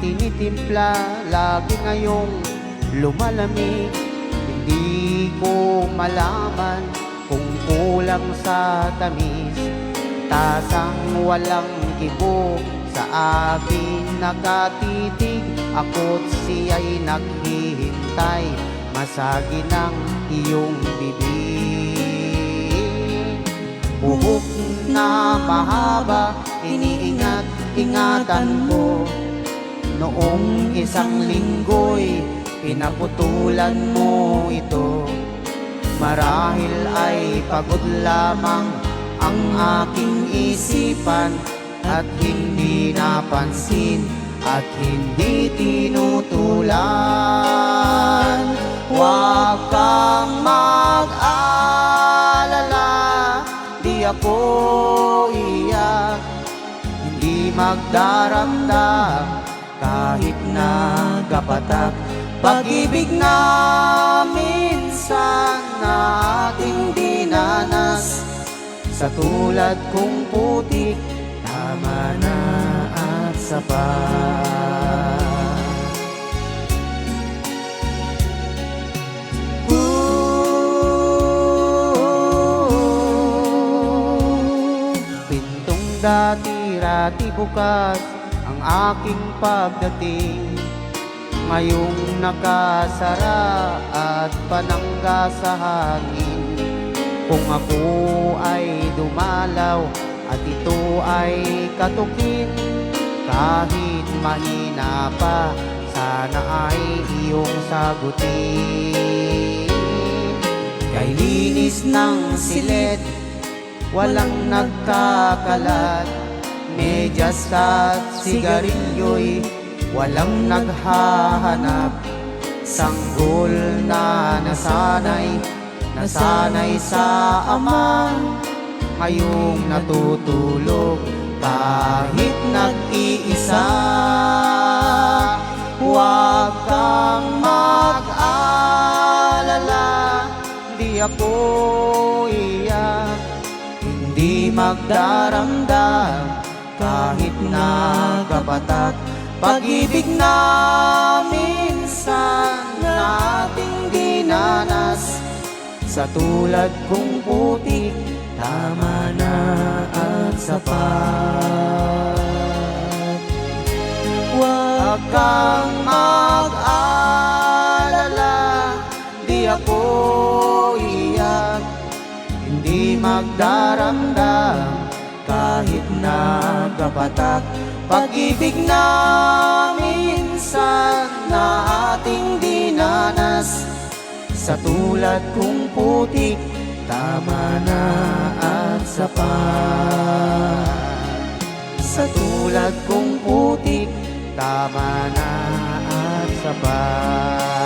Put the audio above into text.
tinitimpla, lagi ngayong lumalamig. Hindi ko malaman kung kulang sa tamis, tasang walang kibo sa akin nakatitig. Ako't siya'y naghihintay, masagi ng iyong bibig. Buhok na mahaba, iniingat-ingatan ko. Noong isang linggo'y pinaputulan mo ito. Marahil ay pagod lamang ang aking isipan, at hindi napansin at hindi tinutulan. Huwag kang mag-alala, di ako iyak, hindi magdaramdam kahit nagapatak. Pag-ibig na minsan nating dinanas, sa tulad kong putik, tama na at sapat. Pintong dati-rati bukas ang aking pagdating, ngayong nakasara at panangga sa hangin. Kung ako ay dumalaw at ito ay katukin, kahit mahina pa, sana ay iyong sagutin. Kay linis ng silid, walang nagkakalat, medyas at sigarilyo'y walang naghahanap. Sanggol na nasanay sa ama, ngayong natutulog kahit nag-iisa. Huwag kang mag-alala, di ako iyak, hindi magdaramdam kahit nagapatak. Pag-ibig na minsan nating dinanas, sa tulad kong putik, tama na at sapat. Huwag kang mag-alala, di ako iyak, hindi magdaramdam kahit nagapatak. Pag-ibig na minsan na ating dinanas, sa tulad kong putik, tama na at sapat. Sa tulad kong putik, tama na at sapat.